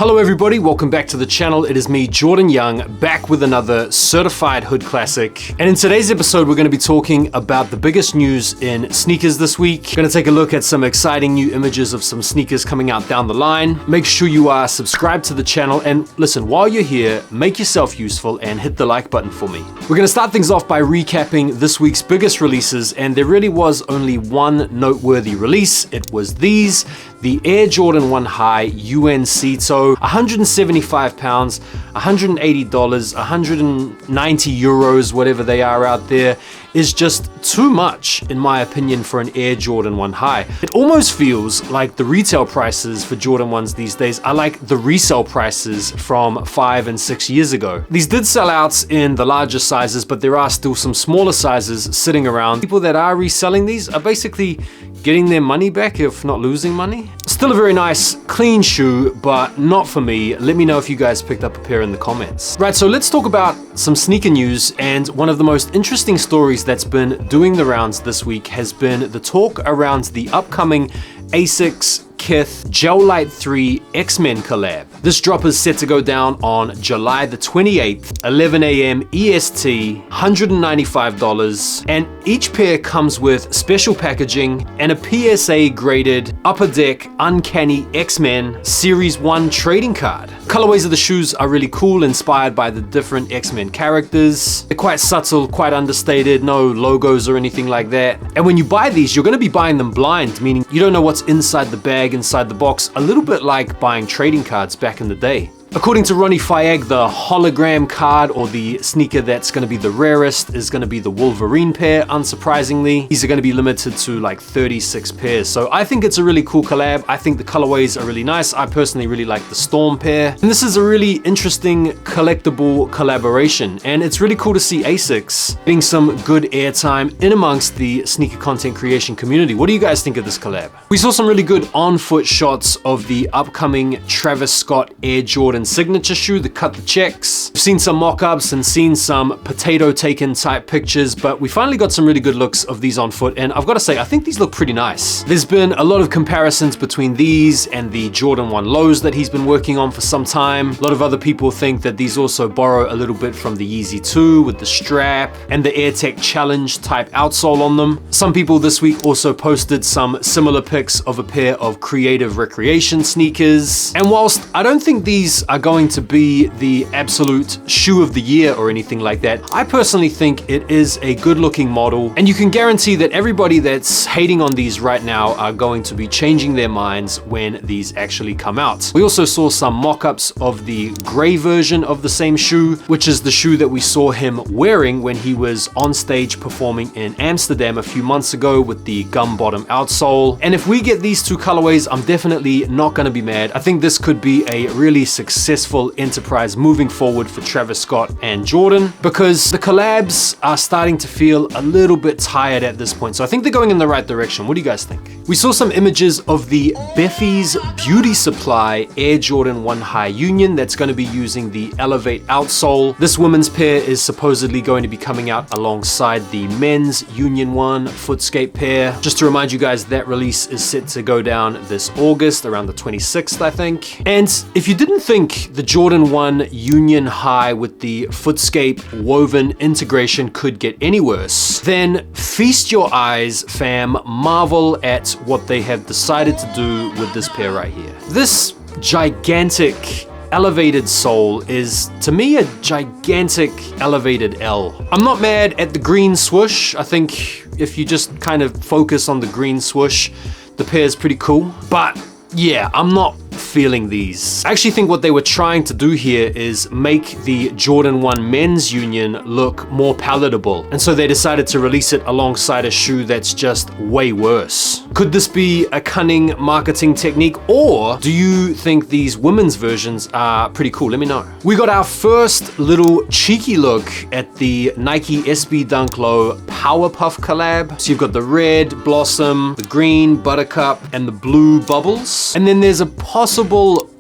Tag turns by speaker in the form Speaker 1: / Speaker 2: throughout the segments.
Speaker 1: Hello everybody, welcome back to the channel. It is me, Jordan Young, back with another certified hood classic. And in today's episode, we're going to be talking about the biggest news in sneakers this week. Going to take a look at some exciting new images of some sneakers coming out down the line. Make sure you are subscribed to the channel, and listen, while you're here, make yourself useful and hit the like button for me. We're going to start things off by recapping this week's biggest releases, and there really was only one noteworthy release. It was these. The Air Jordan 1 High UNC toe, 175 pounds, $180, 190 euros, whatever they are out there, is just too much, in my opinion, for an Air Jordan 1 High. It almost feels like the retail prices for Jordan 1s these days are like the resale prices from 5 and 6 years ago. These did sell out in the larger sizes, but there are still some smaller sizes sitting around. People that are reselling these are basically getting their money back, if not losing money. Still a very nice, clean shoe, but not for me. Let me know if you guys picked up a pair in the comments. Right, so let's talk about some sneaker news, and one of the most interesting stories that's been doing the rounds this week has been the talk around the upcoming Asics Kith Gel Light 3 XMen collab. This drop is set to go down on July the 28th, 11 a.m. EST, $195, and each pair comes with special packaging and a PSA graded Upper Deck Uncanny X-Men Series 1 trading card. Colorways of the shoes are really cool, inspired by the different X-Men characters. They're quite subtle, quite understated, no logos or anything like that. And when you buy these, you're going to be buying them blind, meaning you don't know what's inside the bag, inside the box, a little bit like buying trading cards back in the day. According to Ronnie Fayeg, the hologram card, or the sneaker that's going to be the rarest, is going to be the Wolverine pair, unsurprisingly. These are going to be limited to like 36 pairs. So I think it's a really cool collab. I think the colorways are really nice. I personally really like the Storm pair. And this is a really interesting collectible collaboration. And it's really cool to see Asics getting some good airtime in amongst the sneaker content creation community. What do you guys think of this collab? We saw some really good on-foot shots of the upcoming Travis Scott Air Jordan signature shoe, the cut the checks. We've seen some mock-ups and seen some potato taken type pictures, but we finally got some really good looks of these on foot, and I've got to say, I think these look pretty nice. There's been a lot of comparisons between these and the Jordan 1 lows that he's been working on for some time. A lot of other people think that these also borrow a little bit from the Yeezy 2 with the strap and the AirTech Challenge type outsole on them. Some people this week also posted some similar pics of a pair of creative recreation sneakers. And whilst I don't think these are going to be the absolute shoe of the year or anything like that, I personally think it is a good looking model, and you can guarantee that everybody that's hating on these right now are going to be changing their minds when these actually come out. We also saw some mock-ups of the gray version of the same shoe, which is the shoe that we saw him wearing when he was on stage performing in Amsterdam a few months ago with the gum bottom outsole. And if we get these two colorways, I'm definitely not going to be mad. I think this could be a really successful enterprise moving forward for Travis Scott and Jordan, because the collabs are starting to feel a little bit tired at this point. So I think they're going in the right direction. What do you guys think? We saw some images of the Biffys Beauty Supply Air Jordan 1 High Union that's going to be using the Elevate outsole. This women's pair is supposedly going to be coming out alongside the men's Union 1 Footscape pair. Just to remind you guys, that release is set to go down this August, around the 26th, I think. And if you didn't think the Jordan 1 Union High with the Footscape woven integration could get any worse, then feast your eyes, fam. Marvel at what they have decided to do with this pair right here. This gigantic elevated sole is, to me, a gigantic elevated L. I'm not mad at the green swoosh. I think if you just kind of focus on the green swoosh, the pair is pretty cool. But yeah, I'm not feeling these. I actually think what they were trying to do here is make the Jordan 1 men's Union look more palatable, and so they decided to release it alongside a shoe that's just way worse. Could this be a cunning marketing technique, or do you think these women's versions are pretty cool? Let me know. We got our first little cheeky look at the Nike SB Dunk Low Powerpuff collab. So you've got the red Blossom, the green Buttercup, and the blue Bubbles. And then there's a possible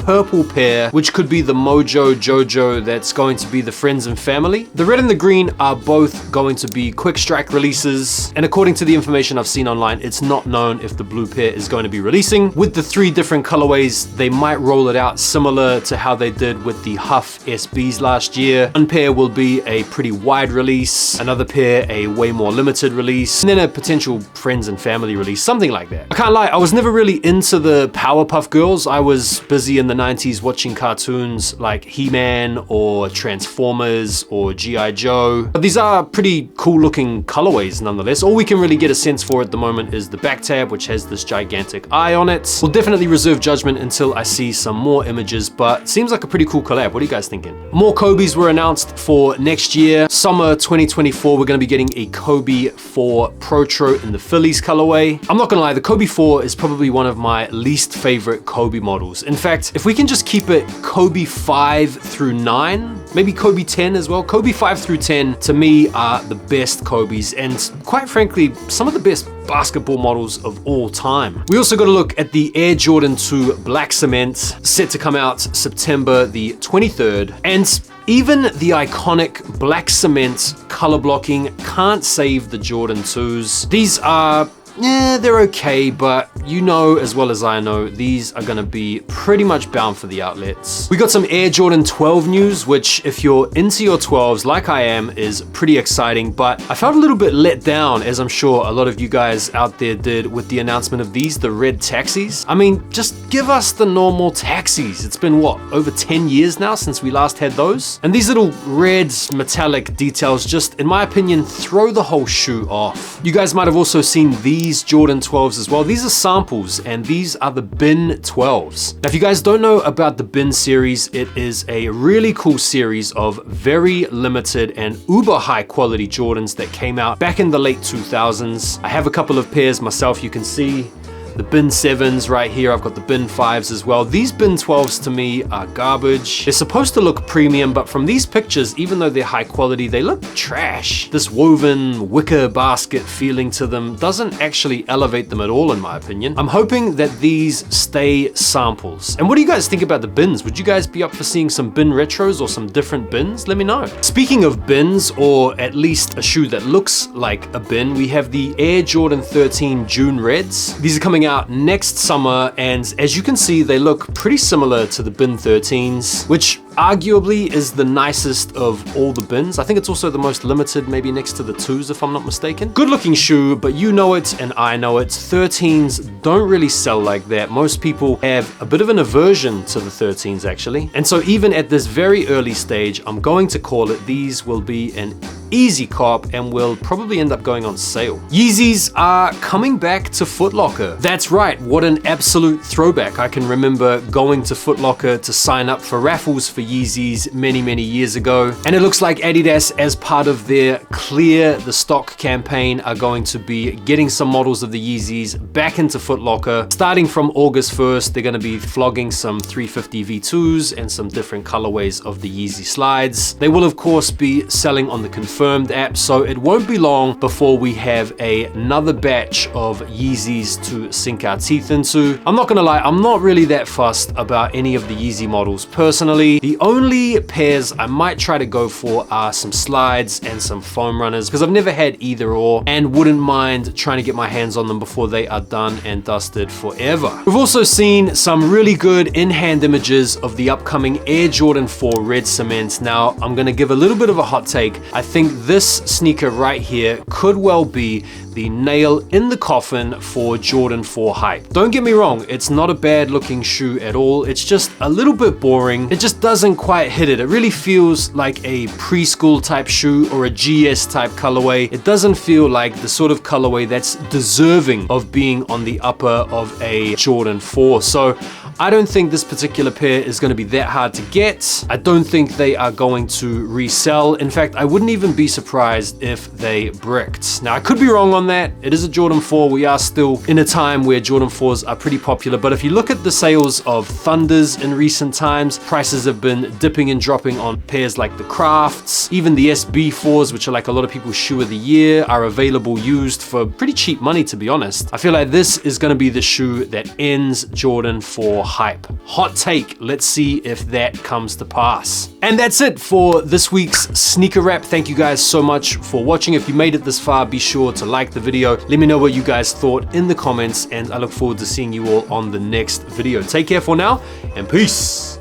Speaker 1: purple pair, which could be the Mojo Jojo that's going to be the Friends and Family. The red and the green are both going to be quick strike releases, and according to the information I've seen online, it's not known if the blue pair is going to be releasing. With the 3 different colorways, they might roll it out similar to how they did with the Huff SBs last year. One pair will be a pretty wide release, another pair a way more limited release, and then a potential Friends and Family release, something like that. I can't lie, I was never really into the Powerpuff Girls. I was busy in the 90s watching cartoons like He-Man or Transformers or G.I. Joe. But these are pretty cool looking colorways nonetheless. All we can really get a sense for at the moment is the back tab, which has this gigantic eye on it. We'll definitely reserve judgment until I see some more images, but seems like a pretty cool collab. What are you guys thinking? More Kobe's were announced for next year. Summer 2024, we're gonna be getting a Kobe 4 Protro in the Phillies colorway. I'm not gonna lie, the Kobe 4 is probably one of my least favorite Kobe models. In fact, if we can just keep it Kobe 5 through 9, maybe Kobe 10 as well. Kobe 5 through 10 to me are the best Kobe's, and quite frankly, some of the best basketball models of all time. We also got to look at the Air Jordan 2 Black Cement, set to come out September the 23rd, and even the iconic black cement color blocking can't save the Jordan 2s. These are, they're okay, but you know as well as I know, these are gonna be pretty much bound for the outlets. We got some Air Jordan 12 news, which if you're into your 12s like I am, is pretty exciting, but I felt a little bit let down, as I'm sure a lot of you guys out there did, with the announcement of these, the red taxis. I mean, just give us the normal taxis. It's been what, over 10 years now since we last had those? And these little red metallic details just, in my opinion, throw the whole shoe off. You guys might have also seen these Jordan 12s as well. These are samples, and these are the Bin 12s. Now, if you guys don't know about the Bin series, it is a really cool series of very limited and uber high quality Jordans that came out back in the late 2000s. I have a couple of pairs myself, you can see. The Bin 7s right here, I've got the Bin 5s as well. These Bin 12s to me are garbage. They're supposed to look premium, but from these pictures, even though they're high quality, they look trash. This woven wicker basket feeling to them doesn't actually elevate them at all, in my opinion. I'm hoping that these stay samples. And what do you guys think about the Bins? Would you guys be up for seeing some Bin retros or some different Bins? Let me know. Speaking of Bins, or at least a shoe that looks like a Bin, we have the Air Jordan 13 June Reds. These are coming out next summer, and as you can see, they look pretty similar to the Bin 13s, which arguably is the nicest of all the Bins. I think it's also the most limited, maybe next to the 2s if I'm not mistaken. Good looking shoe, but you know it and I know it. 13s don't really sell like that. Most people have a bit of an aversion to the 13s actually. And so even at this very early stage, I'm going to call it, these will be an easy cop and will probably end up going on sale. Yeezys are coming back to Foot Locker. That's right, what an absolute throwback. I can remember going to Foot Locker to sign up for raffles for Yeezys many years ago. And it looks like Adidas, as part of their Clear the Stock campaign, are going to be getting some models of the Yeezys back into Foot Locker. Starting from August 1st, they're gonna be flogging some 350 V2s and some different colorways of the Yeezy slides. They will of course be selling on the Confirmed app, so it won't be long before we have another batch of Yeezys to sink our teeth into. I'm not gonna lie, I'm not really that fussed about any of the Yeezy models personally. The only pairs I might try to go for are some slides and some foam runners, because I've never had either or and wouldn't mind trying to get my hands on them before they are done and dusted forever. We've also seen some really good in-hand images of the upcoming Air Jordan 4 Red Cement. Now, I'm gonna give a little bit of a hot take. I think this sneaker right here could well be the nail in the coffin for Jordan 4 hype. Don't get me wrong, it's not a bad looking shoe at all. It's just a little bit boring. It just doesn't quite hit it. It really feels like a preschool type shoe or a GS type colorway. It doesn't feel like the sort of colorway that's deserving of being on the upper of a Jordan 4. So I don't think this particular pair is going to be that hard to get. I don't think they are going to resell. In fact, I wouldn't even be surprised if they bricked. Now, I could be wrong on that. It is a Jordan 4. We are still in a time where Jordan 4s are pretty popular, but if you look at the sales of Thunders in recent times, prices have been dipping and dropping on pairs like the Crafts. Even the SB4s, which are like a lot of people's shoe of the year, are available used for pretty cheap money, to be honest. I feel like this is going to be the shoe that ends Jordan 4 more hype. Hot take, let's see if that comes to pass. And that's it for this week's sneaker wrap. Thank you guys so much for watching. If you made it this far, be sure to like the video. Let me know what you guys thought in the comments, and I look forward to seeing you all on the next video. Take care for now, and peace.